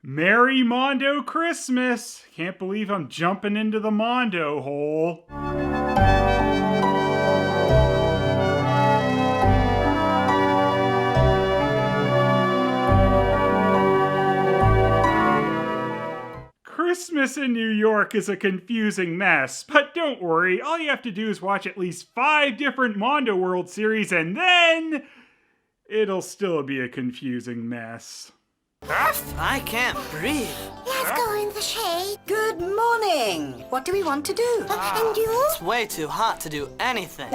Merry Mondo Christmas! Can't believe I'm jumping into the Mondo hole. Christmas in New York is a confusing mess, but don't worry, all you have to do is watch at least 5 different Mondo World series and then it'll still be a confusing mess. I can't breathe. Let's go in the shade. Good morning. What do we want to do? And you? It's way too hot to do anything.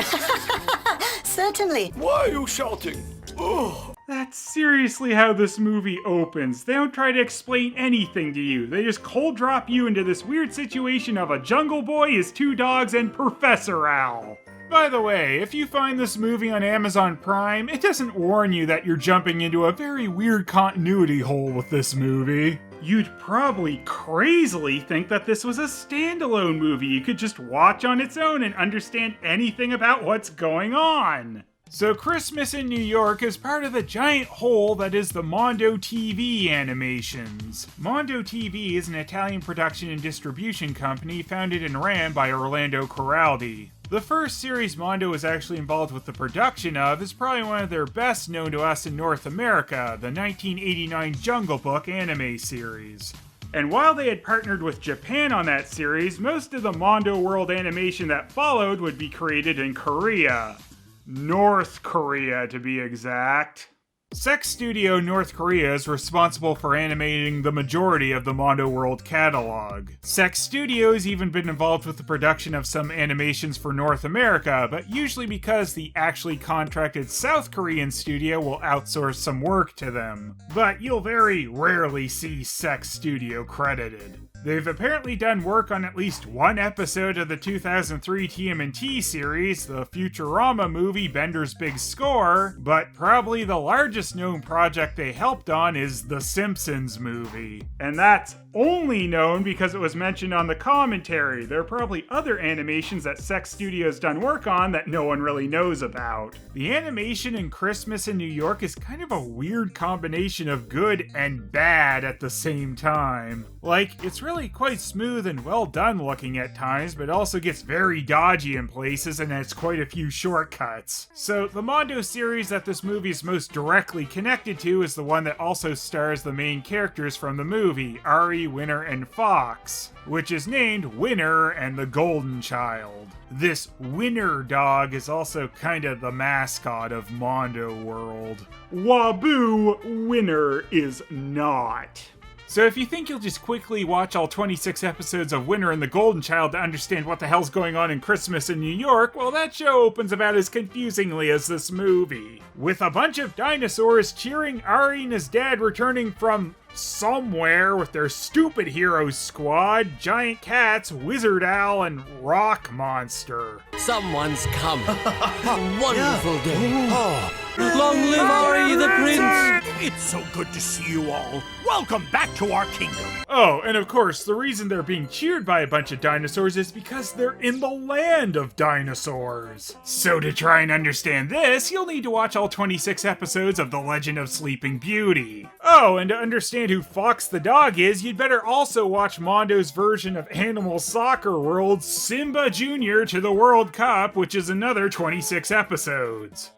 Certainly. Why are you shouting? Ugh. That's seriously how this movie opens. They don't try to explain anything to you. They just cold drop you into this weird situation of a jungle boy, his 2 dogs, and Professor Owl. By the way, if you find this movie on Amazon Prime, it doesn't warn you that you're jumping into a very weird continuity hole with this movie. You'd probably crazily think that this was a standalone movie you could just watch on its own and understand anything about what's going on. So Christmas in New York is part of the giant hole that is the Mondo TV animations. Mondo TV is an Italian production and distribution company founded and ran by Orlando Coraldi. The first series Mondo was actually involved with the production of is probably one of their best known to us in North America, the 1989 Jungle Book anime series. And while they had partnered with Japan on that series, most of the Mondo World animation that followed would be created in Korea. North Korea, to be exact. Sex Studio North Korea is responsible for animating the majority of the Mondo World catalog. Sex Studio has even been involved with the production of some animations for North America, but usually because the actually contracted South Korean studio will outsource some work to them. But you'll very rarely see Sex Studio credited. They've apparently done work on at least one episode of the 2003 TMNT series, the Futurama movie Bender's Big Score, but probably the largest known project they helped on is the Simpsons movie. And that's only known because it was mentioned on the commentary. There are probably other animations that Sex Studio's done work on that no one really knows about. The animation in Christmas in New York is kind of a weird combination of good and bad at the same time. Like, it's really quite smooth and well done looking at times, but also gets very dodgy in places and has quite a few shortcuts. So the Mondo series that this movie is most directly connected to is the one that also stars the main characters from the movie, Ari, Winner, and Fox, which is named Winner and the Golden Child. This Winner dog is also kinda the mascot of Mondo World. Waboo, Winner is not. So if you think you'll just quickly watch all 26 episodes of Winner and the Golden Child to understand what the hell's going on in Christmas in New York, well, that show opens about as confusingly as this movie. With a bunch of dinosaurs cheering Ari and his dad returning from somewhere with their stupid hero squad, giant cats, Wizard Owl, and Rock Monster. Someone's come. A wonderful day. Oh, long live Ari the Prince. It's so good to see you all. Welcome back to our kingdom. Oh, and of course, the reason they're being cheered by a bunch of dinosaurs is because they're in the land of dinosaurs. So to try and understand this, you'll need to watch all 26 episodes of The Legend of Sleeping Beauty. Oh, and to understand who Fox the dog is, you'd better also watch Mondo's version of Animal Soccer World's Simba Jr. to the World Cup, which is another 26 episodes.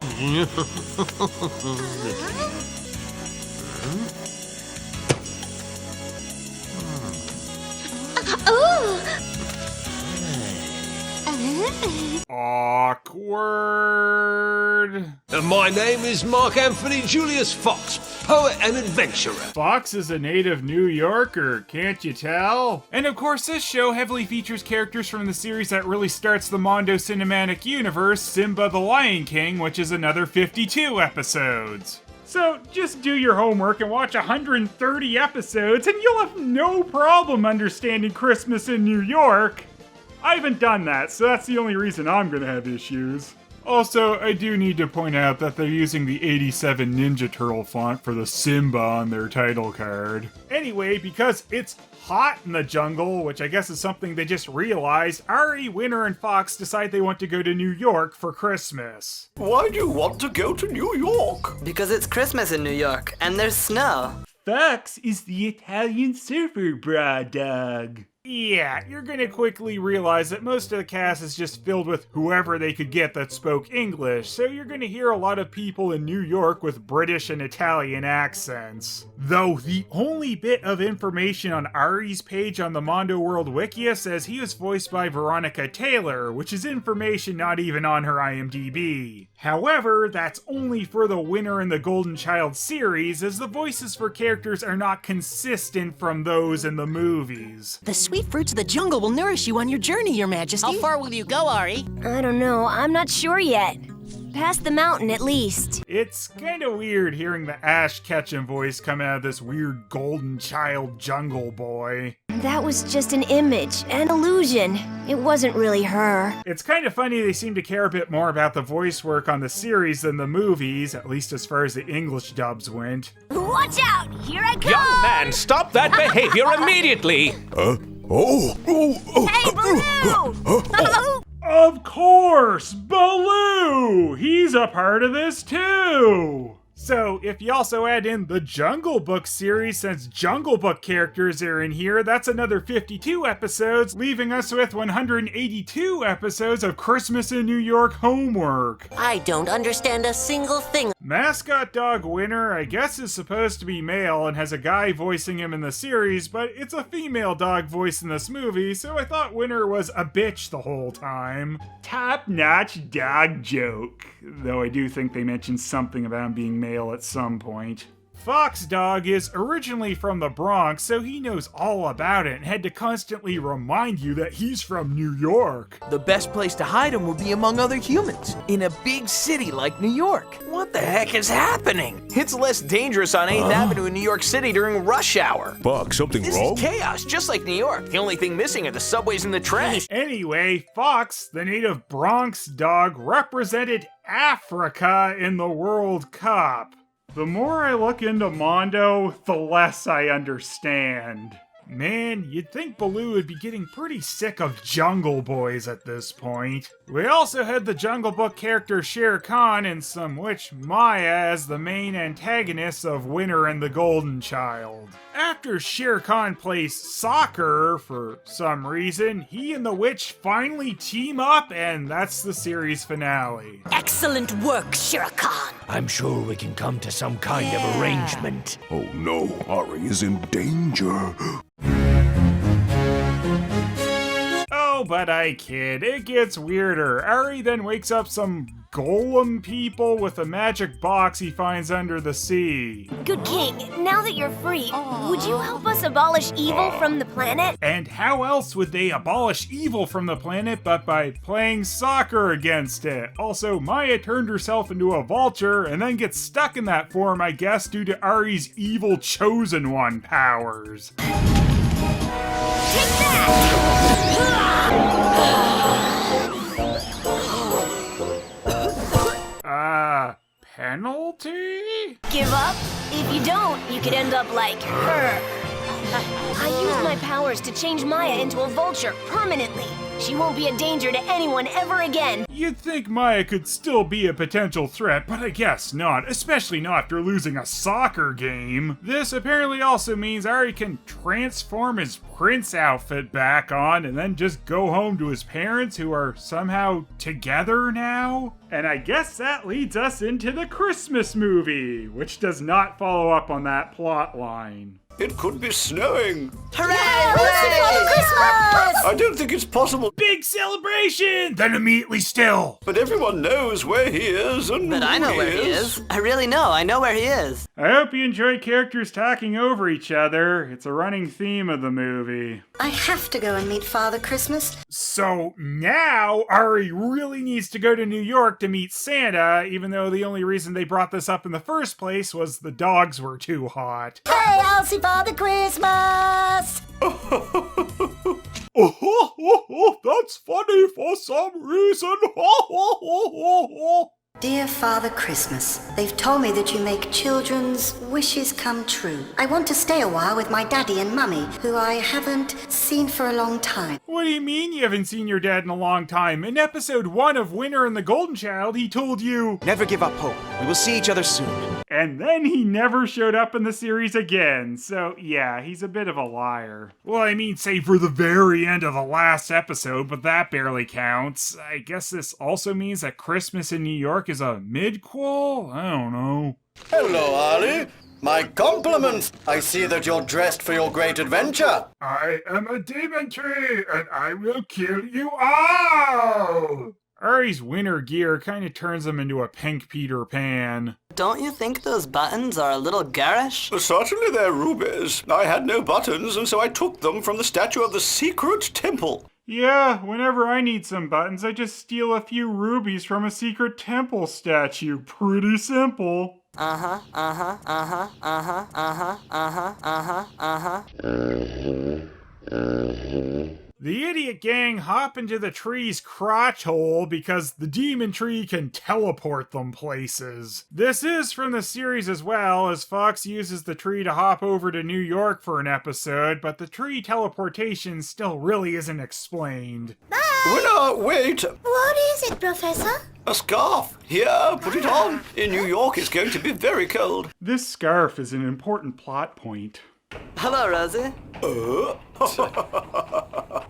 Awkward. My name is Mark Anthony Julius Fox, poet and adventurer. Fox is a native New Yorker, can't you tell? And of course, this show heavily features characters from the series that really starts the Mondo cinematic universe, Simba the Lion King, which is another 52 episodes. So just do your homework and watch 130 episodes and you'll have no problem understanding Christmas in New York. I haven't done that, so that's the only reason I'm gonna have issues. Also, I do need to point out that they're using the 87 Ninja Turtle font for the Simba on their title card. Anyway, because it's hot in the jungle, which I guess is something they just realized, Ari, Winner, and Fox decide they want to go to New York for Christmas. Why do you want to go to New York? Because it's Christmas in New York, and there's snow. Fox is the Italian surfer bra dog. Yeah, you're gonna quickly realize that most of the cast is just filled with whoever they could get that spoke English, so you're gonna hear a lot of people in New York with British and Italian accents. Though the only bit of information on Ari's page on the Mondo World Wikia says he was voiced by Veronica Taylor, which is information not even on her IMDb. However, that's only for the Winner and the Golden Child series, as the voices for characters are not consistent from those in the movies. The sweet fruits of the jungle will nourish you on your journey, Your Majesty. How far will you go, Ari? I don't know. I'm not sure yet. Past the mountain, at least. It's kinda weird hearing the Ash Ketchum voice come out of this weird Golden Child jungle boy. That was just an image, an illusion. It wasn't really her. It's kinda funny they seem to care a bit more about the voice work on the series than the movies, at least as far as the English dubs went. Watch out! Here I come! Young man, stop that behavior immediately! Hey, Baloo! Of course, Baloo! He's a part of this too! So, if you also add in the Jungle Book series, since Jungle Book characters are in here, that's another 52 episodes, leaving us with 182 episodes of Christmas in New York homework. I don't understand a single thing. Mascot dog Winner, I guess, is supposed to be male and has a guy voicing him in the series, but it's a female dog voice in this movie, so I thought Winner was a bitch the whole time. Top-notch dog joke, though I do think they mentioned something about him being male at some point. Fox Dog is originally from the Bronx, so he knows all about it and had to constantly remind you that he's from New York. The best place to hide him would be among other humans, in a big city like New York. What the heck is happening? It's less dangerous on 8th Avenue in New York City during rush hour. Buck, something This wrong? is chaos, just like New York. The only thing missing are the subways and the trash. Anyway, Fox, the native Bronx dog, represented Africa in the World Cup. The more I look into Mondo, the less I understand. Man, you'd think Baloo would be getting pretty sick of Jungle Boys at this point. We also had the Jungle Book character Shere Khan and some witch Maya as the main antagonists of Winner and the Golden Child. After Shere Khan plays soccer, for some reason, he and the witch finally team up, and that's the series finale. Excellent work, Shere Khan. I'm sure we can come to some kind of arrangement. Oh no, Ari is in danger. Oh, but I kid. It gets weirder. Ari then wakes up some golem people with a magic box he finds under the sea. Good King, now that you're free, would you help us abolish evil from the planet? And how else would they abolish evil from the planet but by playing soccer against it? Also, Maya turned herself into a vulture and then gets stuck in that form, I guess, due to Ari's evil chosen one powers. Take that! Penalty? Give up? If you don't, you could end up like her. I used my powers to change Maya into a vulture permanently. She won't be a danger to anyone ever again. You'd think Maya could still be a potential threat, but I guess not, especially not after losing a soccer game. This apparently also means Ari can transform his prince outfit back on and then just go home to his parents, who are somehow together now. And I guess that leads us into the Christmas movie, which does not follow up on that plot line. It could be snowing. Hooray! I don't think it's possible. Big celebration! Then immediately still. But everyone knows where he is and But I know where he is. I really know. I know where he is. I hope you enjoy characters talking over each other. It's a running theme of the movie. I have to go and meet Father Christmas. So now Ari really needs to go to New York to meet Santa, even though the only reason they brought this up in the first place was the dogs were too hot. Hey, I'll see Father Christmas! That's funny for some reason. Dear Father Christmas, they've told me that you make children's wishes come true. I want to stay a while with my daddy and mummy, who I haven't seen for a long time. What do you mean you haven't seen your dad in a long time? In episode 1 of Winter and the Golden Child, he told you, never give up hope. We will see each other soon. And then he never showed up in the series again. So yeah, he's a bit of a liar. Well, I mean, save for the very end of the last episode, but that barely counts. I guess this also means that Christmas in New York is a midquel? I don't know. Hello, Ari. My compliments. I see that you're dressed for your great adventure. I am a demon tree, and I will kill you all! Ari's winter gear kind of turns him into a pink Peter Pan. Don't you think those buttons are a little garish? Certainly they're rubies. I had no buttons, and so I took them from the statue of the secret temple. Yeah, whenever I need some buttons, I just steal a few rubies from a secret temple statue. Pretty simple. Uh-huh, uh-huh, uh-huh, uh-huh, uh-huh, uh-huh, uh-huh, uh-huh. The idiot gang hop into the tree's crotch hole because the demon tree can teleport them places. This is from the series as well, as Fox uses the tree to hop over to New York for an episode, but the tree teleportation still really isn't explained. Winner, wait! What is it, Professor? A scarf. Here, put it on. In New York, it's going to be very cold. This scarf is an important plot point. Hello, Rosie.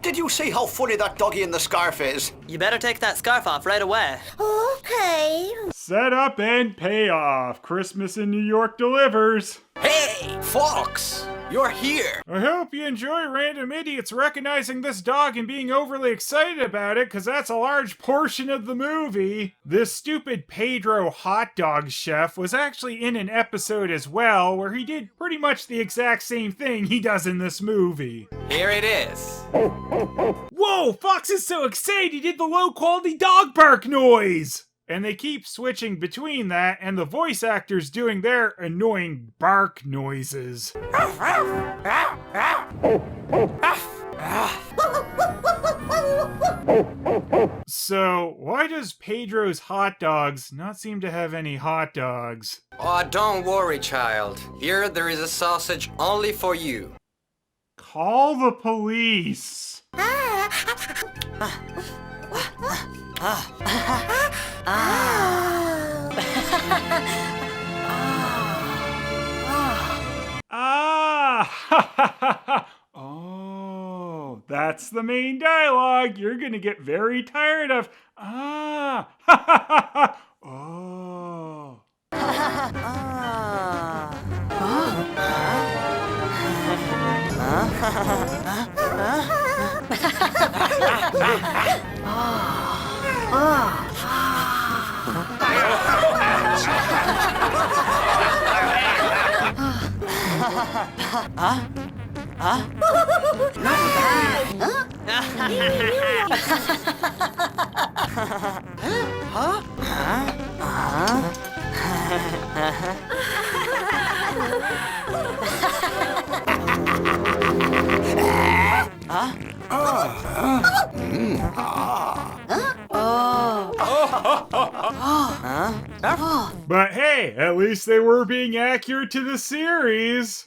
Did you see how funny that doggy in the scarf is? You better take that scarf off right away. Okay. Set up and pay off. Christmas in New York delivers. Hey, Fox! You're here! I hope you enjoy random idiots recognizing this dog and being overly excited about it, because that's a large portion of the movie. This stupid Pedro hot dog chef was actually in an episode as well, where he did pretty much the exact same thing he does in this movie. Here it is. Whoa, Fox is so excited he did the low-quality dog bark noise! And they keep switching between that and the voice actors doing their annoying bark noises. So, why does Pedro's hot dogs not seem to have any hot dogs? Oh, don't worry, child. Here there is a sausage only for you. Call the police. Oh, that's the main dialogue. You're gonna get very tired of oh. But hey, at least they were being accurate to the series.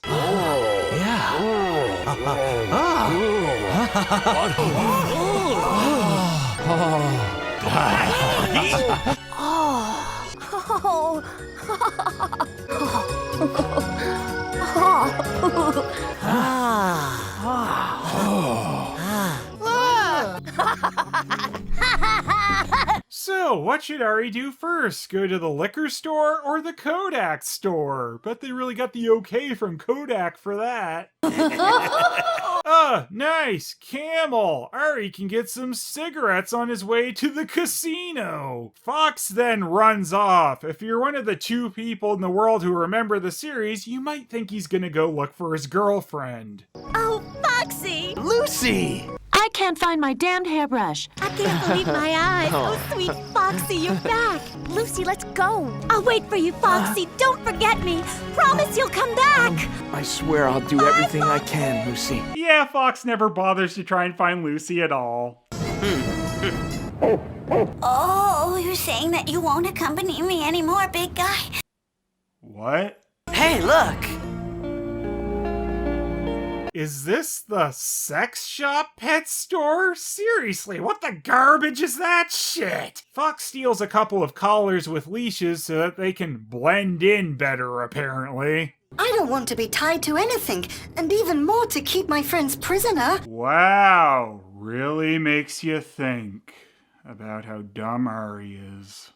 So, what should Ari do first? Go to the liquor store or the Kodak store? Bet they really got the okay from Kodak for that. Nice! Camel! Ari can get some cigarettes on his way to the casino! Fox then runs off. If you're one of the 2 people in the world who remember the series, you might think he's gonna go look for his girlfriend. Oh, Foxy! Lucy! I can't find my damned hairbrush. I can't believe my eyes. Oh, sweet Foxy, you're back. Lucy, let's go. I'll wait for you, Foxy. Don't forget me. Promise you'll come back. I swear I'll do everything I can, Lucy. Yeah, Fox never bothers to try and find Lucy at all. Oh, you're saying that you won't accompany me anymore, big guy? What? Hey, look! Is this the sex shop pet store? Seriously, what the garbage is that shit? Fox steals a couple of collars with leashes so that they can blend in better, apparently. I don't want to be tied to anything, and even more to keep my friends prisoner. Wow, really makes you think about how dumb Ari is.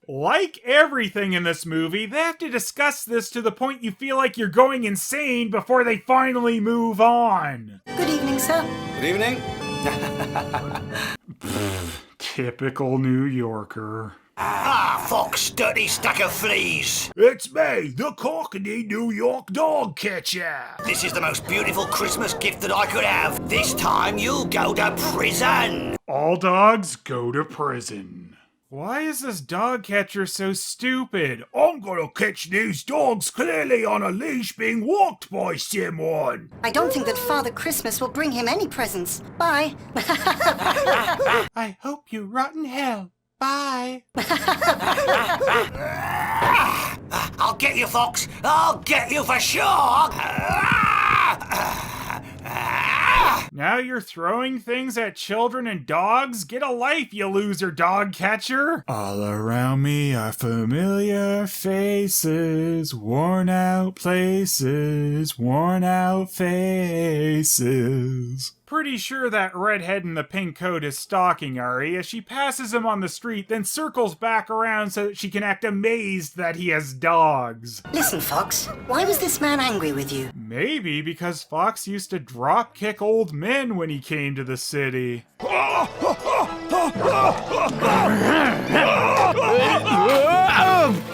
Like everything in this movie, they have to discuss this to the point you feel like you're going insane before they finally move on. Good evening, sir. Good evening. Typical New Yorker. Ah, Fox, dirty stack of fleas. It's me, the Cockney New York dog catcher. This is the most beautiful Christmas gift that I could have. This time you'll go to prison. All dogs go to prison. Why is this dog catcher so stupid? I'm gonna catch these dogs clearly on a leash being walked by someone. I don't think that Father Christmas will bring him any presents. Bye. I hope you rot in hell. Bye. I'll get you, Fox. I'll get you for sure. Now you're throwing things at children and dogs? Get a life, you loser dog catcher! All around me are familiar faces, worn out places, worn out faces. Pretty sure that redhead in the pink coat is stalking Ari as she passes him on the street, then circles back around so that she can act amazed that he has dogs. Listen, Fox, why was this man angry with you? Maybe because Fox used to drop kick old men when he came to the city.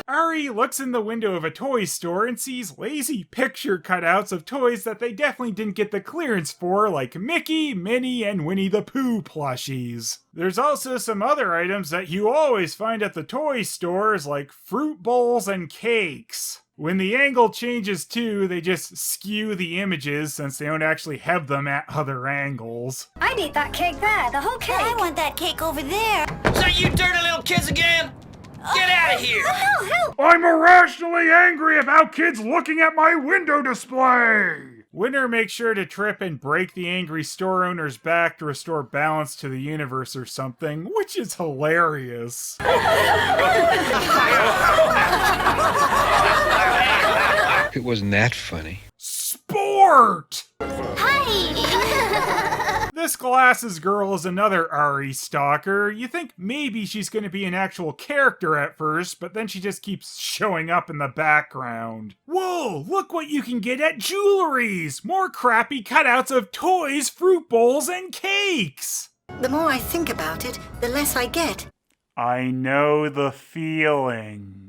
Ari looks in the window of a toy store and sees lazy picture cutouts of toys that they definitely didn't get the clearance for, like Mickey, Minnie, and Winnie the Pooh plushies. There's also some other items that you always find at the toy stores, like fruit bowls and cakes. When the angle changes too, they just skew the images since they don't actually have them at other angles. I need that cake there, the whole cake. I want that cake over there. So you dirty little kids again? Get out of here! Help! I'm irrationally angry about kids looking at my window display! Winner makes sure to trip and break the angry store owner's back to restore balance to the universe or something, which is hilarious. It wasn't that funny. Sport! Hi! This glasses girl is another Ari stalker. You think maybe she's going to be an actual character at first, but then she just keeps showing up in the background. Whoa, look what you can get at Jewelry's! More crappy cutouts of toys, fruit bowls, and cakes! The more I think about it, the less I get. I know the feeling.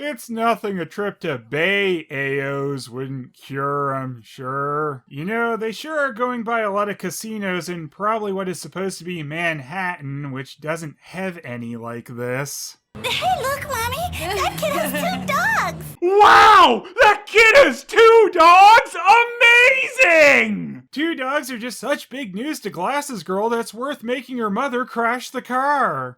It's nothing a trip to Bay AOs wouldn't cure, I'm sure. You know, they sure are going by a lot of casinos in probably what is supposed to be Manhattan, which doesn't have any like this. Hey, look, Mommy! That kid has 2 dogs! Wow! That kid has 2 dogs? Amazing! 2 dogs are just such big news to Glasses Girl that's worth making her mother crash the car.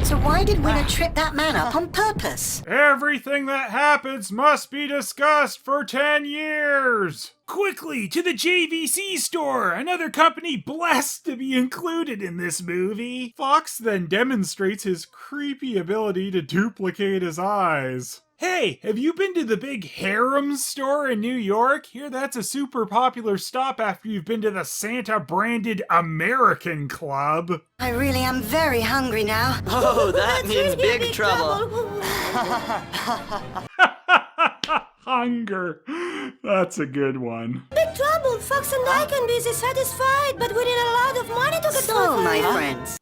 So why did Winner trip that man up on purpose? Everything that happens must be discussed for 10 years! Quickly, to the JVC store, another company blessed to be included in this movie. Fox then demonstrates his creepy ability to duplicate his eyes. Hey, have you been to the big Harem store in New York? Hear that's a super popular stop after you've been to the Santa-branded American Club. I really am very hungry now. Oh, that means big trouble. Hunger. That's a good one. Big trouble. Fox and I can be satisfied, but we need a lot of money to get So, my friends.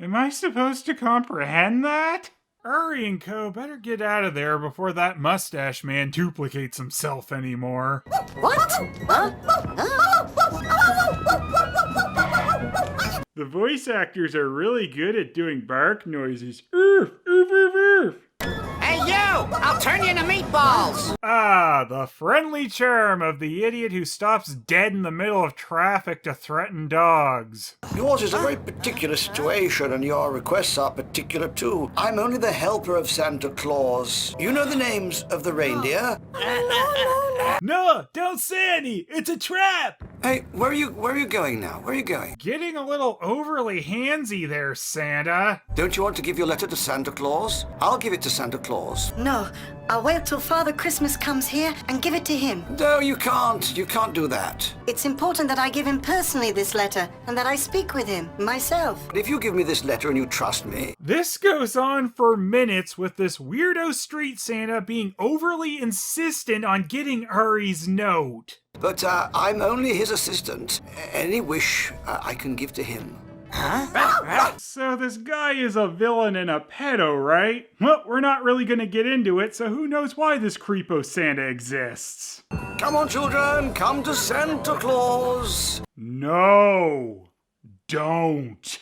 Am I supposed to comprehend that? Uri and co. better get out of there before that mustache man duplicates himself anymore. What? Huh? The voice actors are really good at doing bark noises. Oof, oof, oof, oof. Hey, you! I'll turn you into meatballs! Ah, the friendly charm of the idiot who stops dead in the middle of traffic to threaten dogs. Yours is a very particular situation, and your requests are particular too. I'm only the helper of Santa Claus. You know the names of the reindeer? No, don't say any! It's a trap! Hey, where are you going now? Where are you going? Getting a little overly handsy there, Santa. Don't you want to give your letter to Santa Claus? I'll give it to Santa Claus. No, I'll wait till Father Christmas comes here and give it to him. No, you can't. You can't do that. It's important that I give him personally this letter and that I speak with him myself. But if you give me this letter and you trust me... This goes on for minutes with this weirdo street Santa being overly insistent on getting Ari's note. But I'm only his assistant. Any wish I can give to him. Huh? So this guy is a villain and a pedo, right? Well, we're not really gonna get into it, so who knows why this creepo Santa exists. Come on, children, come to Santa Claus. No, don't.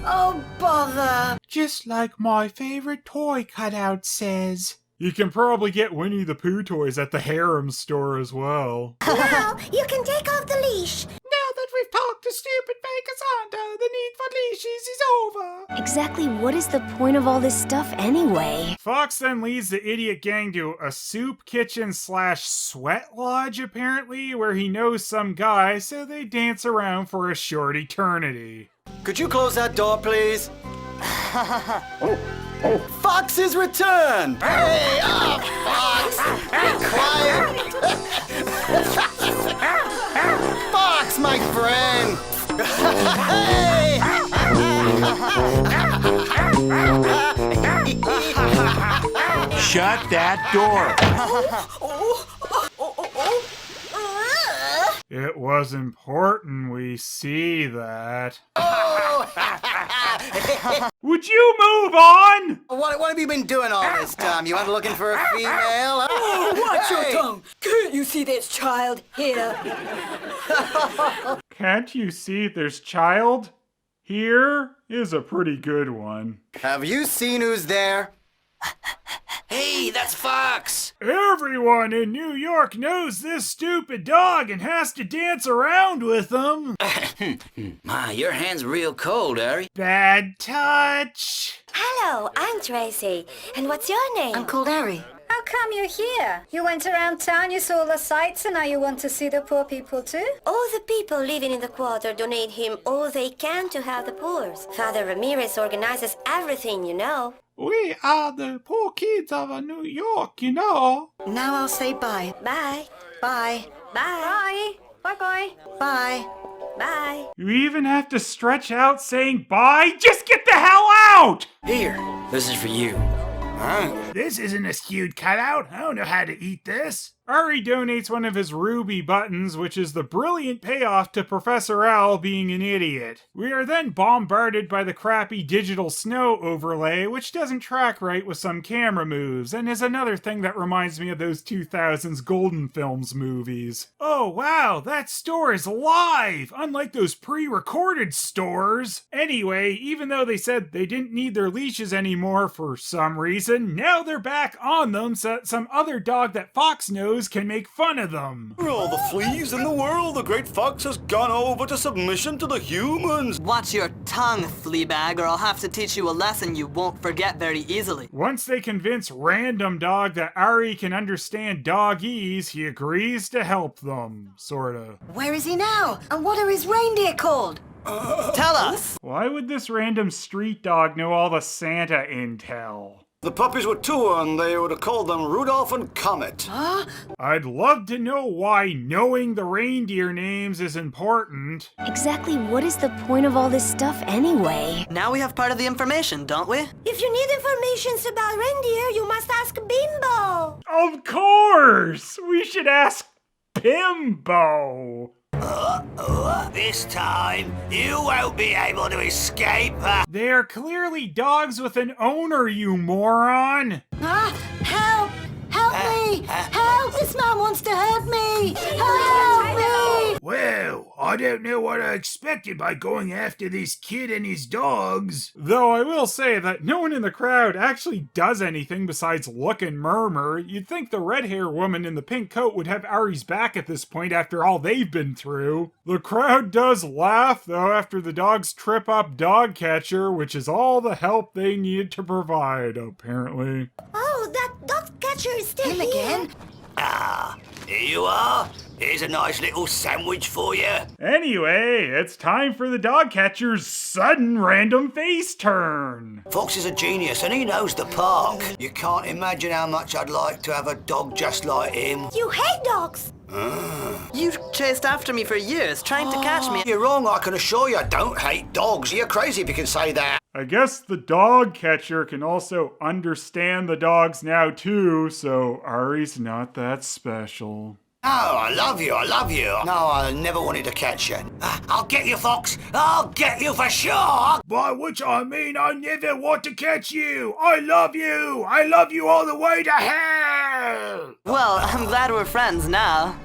Oh, bother. Just like my favorite toy cutout says. You can probably get Winnie the Pooh toys at the harem store as well. Now, you can take off the leash. Now that we've talked to stupid fake Santa, the need for leashes is over. Exactly what is the point of all this stuff anyway? Fox then leads the idiot gang to a soup kitchen / sweat lodge, apparently, where he knows some guy, so they dance around for a short eternity. Could you close that door, please? Fox's return! Hey, Fox! Be quiet! Fox, my friend! Hey! Shut that door. It was important we see that. Would you move on? What have you been doing all this time? You went looking for a female? Huh? Oh, watch your tongue! Can't you see this child here? Can't you see there's child? Here is a pretty good one. Have you seen who's there? Hey, that's Fox! Everyone in New York knows this stupid dog and has to dance around with him. My, your hand's real cold, Ari. Bad touch. Hello, I'm Tracy. And what's your name? I'm called Ari. How come you're here? You went around town, you saw the sights, and now you want to see the poor people too? All the people living in the quarter donate him all they can to help the poor. Father Ramirez organizes everything, you know. We are the poor kids of New York, you know. Now I'll say bye. Bye. Bye. Bye. Bye-bye. Bye. Bye. You even have to stretch out saying bye? Just get the hell out! Here, this is for you. Huh? This isn't a skewed cutout. I don't know how to eat this. Ari donates one of his ruby buttons, which is the brilliant payoff to Professor Owl being an idiot. We are then bombarded by the crappy digital snow overlay, which doesn't track right with some camera moves, and is another thing that reminds me of those 2000s Golden Films movies. Oh wow, that store is live! Unlike those pre-recorded stores! Anyway, even though they said they didn't need their leashes anymore for some reason, now they're back on them so that some other dog that Fox knows can make fun of them. For all the fleas in the world, the great fox has gone over to submission to the humans. Watch your tongue, Fleabag, or I'll have to teach you a lesson you won't forget very easily. Once they convince Random Dog that Ari can understand dogese, he agrees to help them, sorta. Where is he now? And what are his reindeer called? Tell us! Why would this random street dog know all the Santa intel? The puppies were two, and they would have called them Rudolph and Comet. Huh? I'd love to know why knowing the reindeer names is important. Exactly what is the point of all this stuff anyway? Now we have part of the information, don't we? If you need information about reindeer, you must ask Bimbo. Of course! We should ask Bimbo. This time, you won't be able to escape. They are clearly dogs with an owner, you moron! Help! Help me! Help! This man wants to hurt me! Help me! Well, I don't know what I expected by going after this kid and his dogs. Though I will say that no one in the crowd actually does anything besides look and murmur. You'd think the red-haired woman in the pink coat would have Ari's back at this point after all they've been through. The crowd does laugh, though, after the dogs trip up Dog Catcher, which is all the help they needed to provide, apparently. Oh, that dog catcher is still Him here. again? Ah, here you are. Here's a nice little sandwich for you. Anyway, it's time for the dog catcher's sudden random face turn. Fox is a genius and he knows the park. You can't imagine how much I'd like to have a dog just like him. You hate dogs. You've chased after me for years, trying to catch me. You're wrong, I can assure you I don't hate dogs. You're crazy if you can say that. I guess the dog catcher can also understand the dogs now too, so Ari's not that special. Oh, I love you, I love you. No, I never wanted to catch you. I'll get you, Fox. I'll get you for sure. By which I mean I never want to catch you. I love you. I love you all the way to hell. Well, I'm glad we're friends now.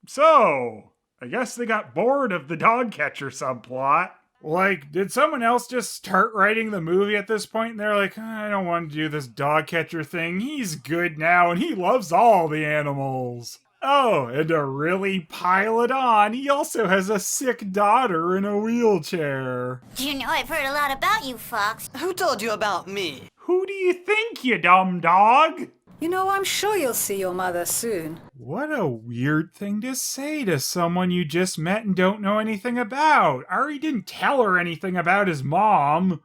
So, I guess they got bored of the dog catcher subplot. Like, did someone else just start writing the movie at this point and they're like, I don't want to do this dog catcher thing. He's good now and he loves all the animals. Oh, and to really pile it on, he also has a sick daughter in a wheelchair. You know I've heard a lot about you, Fox. Who told you about me? Who do you think, you dumb dog? You know, I'm sure you'll see your mother soon. What a weird thing to say to someone you just met and don't know anything about. Ari didn't tell her anything about his mom.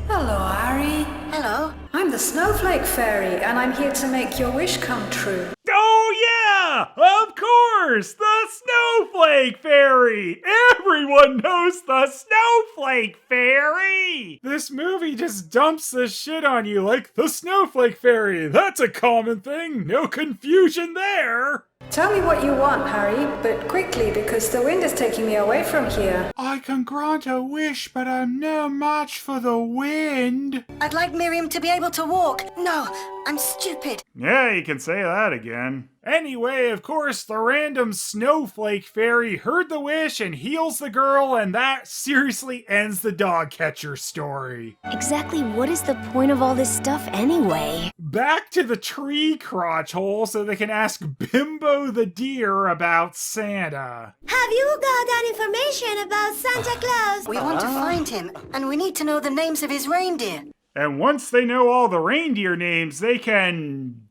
Hello, Ari. Hello. I'm the Snowflake Fairy, and I'm here to make your wish come true. Oh yeah! Of course! The Snowflake Fairy! Everyone knows the Snowflake Fairy! This movie just dumps this shit on you like the Snowflake Fairy. That's a common thing. No confusion there. Tell me what you want, Harry, but quickly because the wind is taking me away from here. I can grant a wish, but I'm no match for the wind. I'd like Miriam to be able to walk. No, I'm stupid. Yeah, you can say that again. Anyway, of course, the random Snowflake Fairy heard the wish and heals the girl, and that seriously ends the dog catcher story. Exactly what is the point of all this stuff anyway? Back to the tree crotch hole so they can ask Bimbo the deer about Santa. Have you got that information about Santa Claus? We want to find him, and we need to know the names of his reindeer. And once they know all the reindeer names, they can...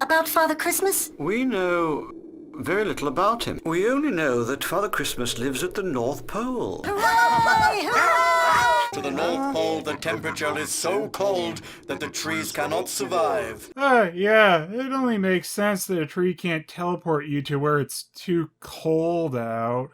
About Father Christmas? We know very little about him. We only know that Father Christmas lives at the North Pole. Hooray! Hooray! To the North Pole, the temperature is so cold that the trees cannot survive. Yeah, it only makes sense that a tree can't teleport you to where it's too cold out.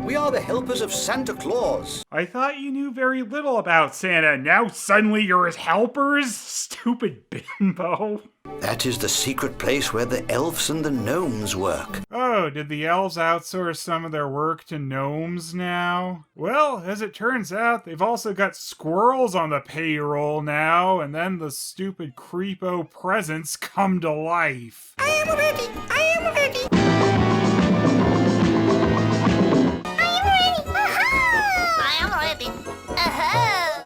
We are the helpers of Santa Claus. I thought you knew very little about Santa. Now suddenly you're his helpers? Stupid Bimbo. That is the secret place where the elves and the gnomes work. Oh, did the elves outsource some of their work to gnomes now? Well, as it turns out, they've also got squirrels on the payroll now, and then the stupid creepo presents come to life. I am ready. I am ready. I am ready.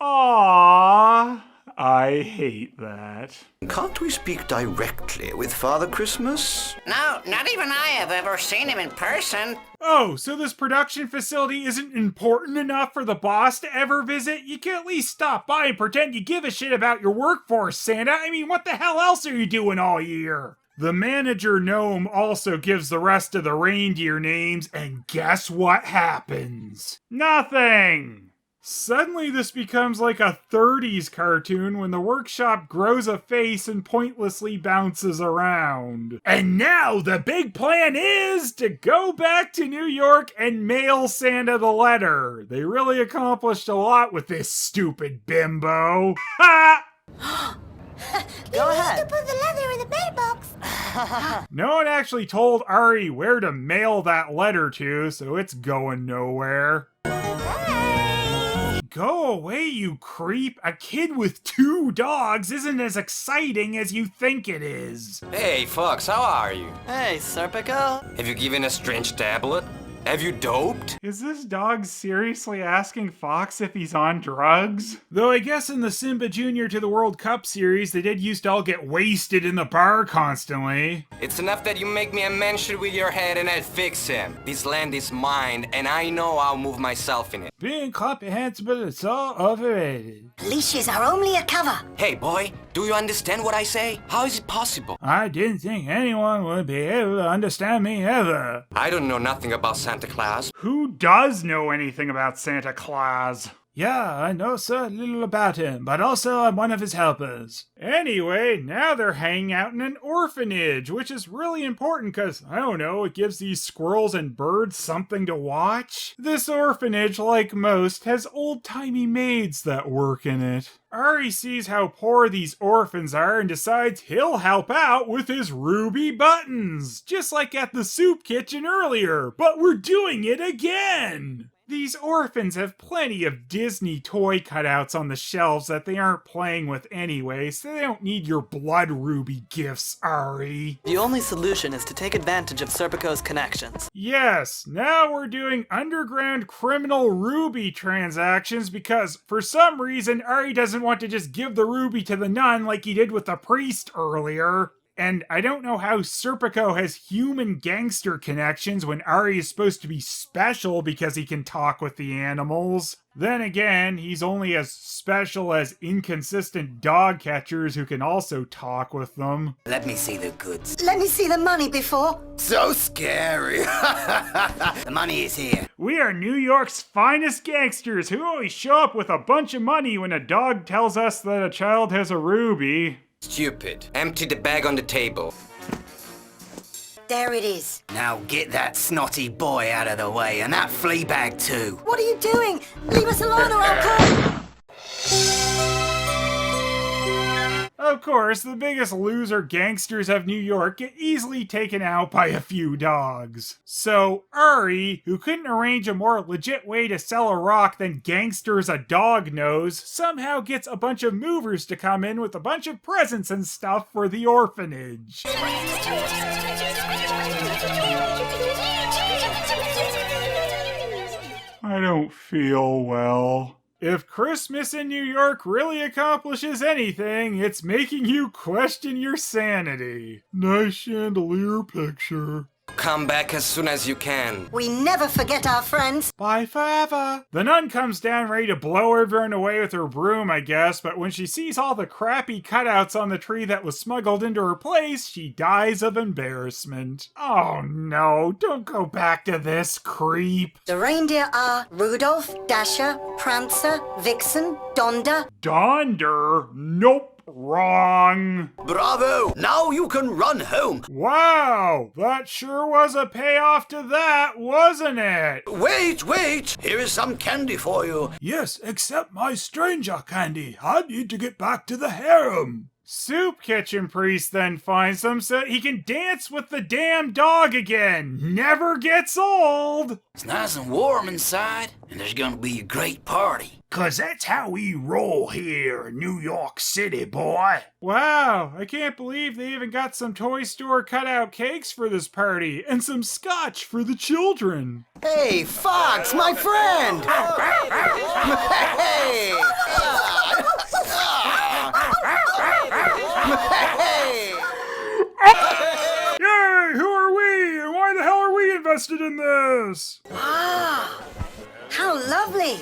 Aww, I hate that. Can't we speak directly with Father Christmas? No, not even I have ever seen him in person. Oh, so this production facility isn't important enough for the boss to ever visit? You can at least stop by and pretend you give a shit about your workforce, Santa. I mean, what the hell else are you doing all year? The manager gnome also gives the rest of the reindeer names, and guess what happens? Nothing! Suddenly this becomes like a 30s cartoon when the workshop grows a face and pointlessly bounces around. And now the big plan is to go back to New York and mail Santa the letter. They really accomplished a lot with this stupid bimbo. Ha! Go ahead. To put the letter in the mailbox. No one actually told Ari where to mail that letter to, so it's going nowhere. Go away, you creep. A kid with 2 dogs isn't as exciting as you think it is. Hey, Fox, how are you? Hey, Serpico. Have you given a strange tablet? Have you doped? Is this dog seriously asking Fox if he's on drugs? Though I guess in the Simba Jr. to the World Cup series, they did used to all get wasted in the bar constantly. It's enough that you make me a mention with your head and I'll fix him. This land is mine, and I know I'll move myself in it. Being comprehensible is so overrated. Leashes are only a cover. Hey, boy, do you understand what I say? How is it possible? I didn't think anyone would be able to understand me ever. I don't know nothing about Santa Claus. Who does know anything about Santa Claus? Yeah, I know so little about him, but also I'm one of his helpers. Anyway, now they're hanging out in an orphanage, which is really important because, I don't know, it gives these squirrels and birds something to watch. This orphanage, like most, has old-timey maids that work in it. Ari sees how poor these orphans are and decides he'll help out with his ruby buttons, just like at the soup kitchen earlier, but we're doing it again! These orphans have plenty of Disney toy cutouts on the shelves that they aren't playing with anyway, so they don't need your blood ruby gifts, Ari. The only solution is to take advantage of Serpico's connections. Yes, now we're doing underground criminal ruby transactions because, for some reason, Ari doesn't want to just give the ruby to the nun like he did with the priest earlier. And I don't know how Serpico has human gangster connections when Ari is supposed to be special because he can talk with the animals. Then again, he's only as special as inconsistent dog catchers who can also talk with them. Let me see the goods. Let me see the money before. So scary. The money is here. We are New York's finest gangsters who always show up with a bunch of money when a dog tells us that a child has a ruby. Stupid. Empty the bag on the table. There it is. Now get that snotty boy out of the way, and that flea bag too. What are you doing? Leave us alone or I'll call... Of course, the biggest loser gangsters of New York get easily taken out by a few dogs. So Ari, who couldn't arrange a more legit way to sell a rock than gangsters a dog knows, somehow gets a bunch of movers to come in with a bunch of presents and stuff for the orphanage. I don't feel well. If Christmas in New York really accomplishes anything, it's making you question your sanity. Nice chandelier picture. Come back as soon as you can. We never forget our friends. Bye forever. The nun comes down ready to blow everyone away with her broom, I guess, but when she sees all the crappy cutouts on the tree that was smuggled into her place, she dies of embarrassment. Oh no, don't go back to this, creep. The reindeer are Rudolph, Dasher, Prancer, Vixen, Donder. Donder? Nope. Wrong. Bravo! Now you can run home. Wow, that sure was a payoff to that, wasn't it? Wait! Here is some candy for you. Yes, accept my stranger candy. I need to get back to the harem. Soup Kitchen Priest then finds them so he can dance with the damn dog again. Never gets old. It's nice and warm inside, and there's gonna be a great party. 'Cause that's how we roll here in New York City, boy. Wow, I can't believe they even got some toy store cutout cakes for this party and some scotch for the children. Hey, Fox, my friend! Hey! Yay, who are we? And why the hell are we invested in this? Ah, how lovely!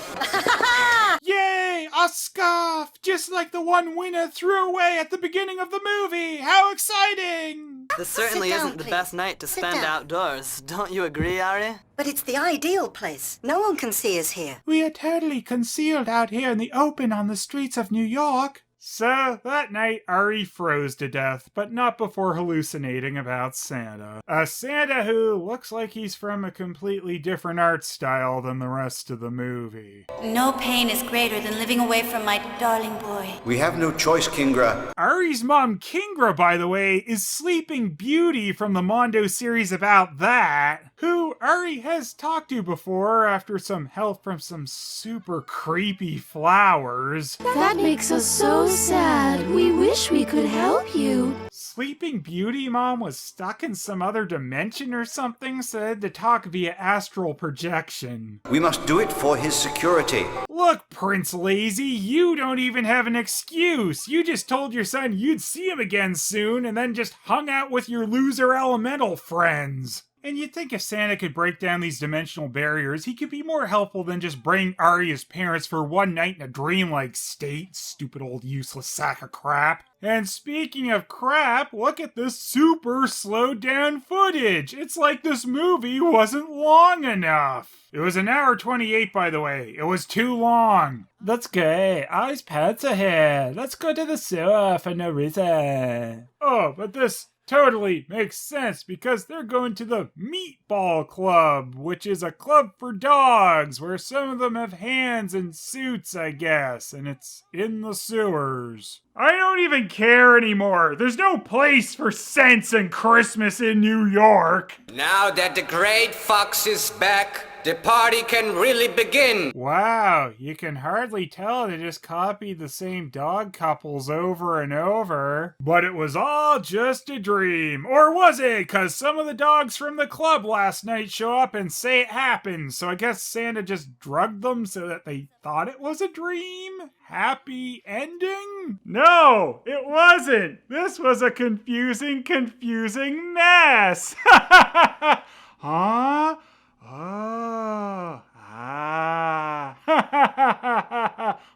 Yay, a scarf! Just like the one winner threw away at the beginning of the movie! How exciting! This certainly Sit down, isn't the please. best night to Sit spend down. outdoors. Don't you agree, Ari? But it's the ideal place. No one can see us here. We are totally concealed out here in the open on the streets of New York. So, that night, Ari froze to death, but not before hallucinating about Santa. A Santa who looks like he's from a completely different art style than the rest of the movie. No pain is greater than living away from my darling boy. We have no choice, Kingra. Ari's mom, Kingra, by the way, is Sleeping Beauty from the Mondo series about that. who Ari has talked to before after some help from some super creepy flowers. That makes us so sad. We wish we could help you. Sleeping Beauty Mom was stuck in some other dimension or something, so they had to talk via astral projection. We must do it for his security. Look, Prince Lazy, you don't even have an excuse. You just told your son you'd see him again soon and then just hung out with your loser elemental friends. And you'd think if Santa could break down these dimensional barriers, he could be more helpful than just bring Arya's parents for one night in a dreamlike state. Stupid old useless sack of crap. And speaking of crap, look at this super slowed down footage. It's like this movie wasn't long enough. It was 1 hour 28, by the way. It was too long. That's great. I's pants are here. Let's go to the sewer for no reason. Oh, but this totally makes sense because they're going to the Meatball Club, which is a club for dogs where some of them have hands and suits, I guess, and it's in the sewers. I don't even care anymore. There's no place for sense and Christmas in New York. Now that the great fox is back, the party can really begin. Wow, you can hardly tell they just copied the same dog couples over and over. But it was all just a dream. Or was it? Because some of the dogs from the club last night show up and say it happened. So I guess Santa just drugged them so that they thought it was a dream? Happy ending? No, it wasn't. This was a confusing mess. Huh? Oh, ah,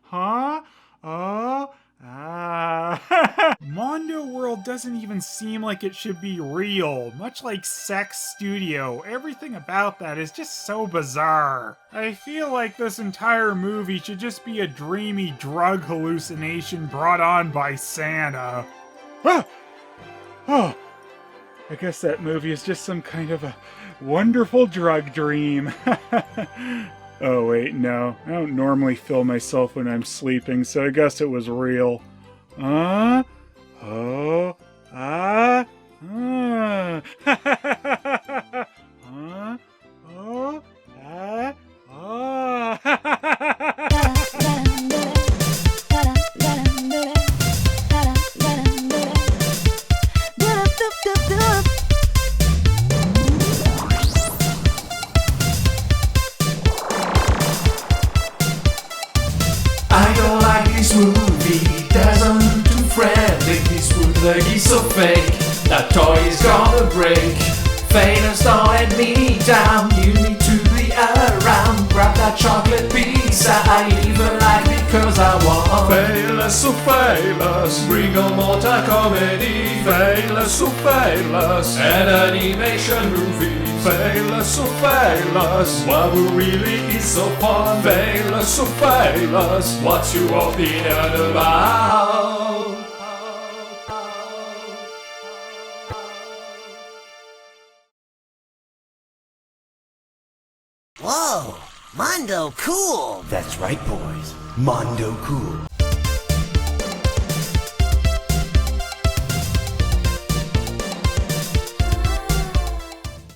huh? Oh, ah. Mondo World doesn't even seem like it should be real, much like Sex Studio. Everything about that is just so bizarre. I feel like this entire movie should just be a dreamy drug hallucination brought on by Santa. Ah! Oh, I guess that movie is just some kind of a wonderful drug dream. Oh wait, no. I don't normally film myself when I'm sleeping, so I guess it was real. Oh, ah, ah. Oh, ah, oh. This movie doesn't look too friendly. This bootleg is so fake. That toy is gonna break. Phelous, don't let me down. You need to be around. Grab that chocolate pizza. I even like it because I want. Phelous, so Phelous. Bring on multi-comedy. Phelous, so Phelous. An animation movie. Phelous, so Phelous. What really is so fun? Phelous, so Phelous. What's your opinion about? Whoa, Mondo cool. That's right, boys. Mondo cool.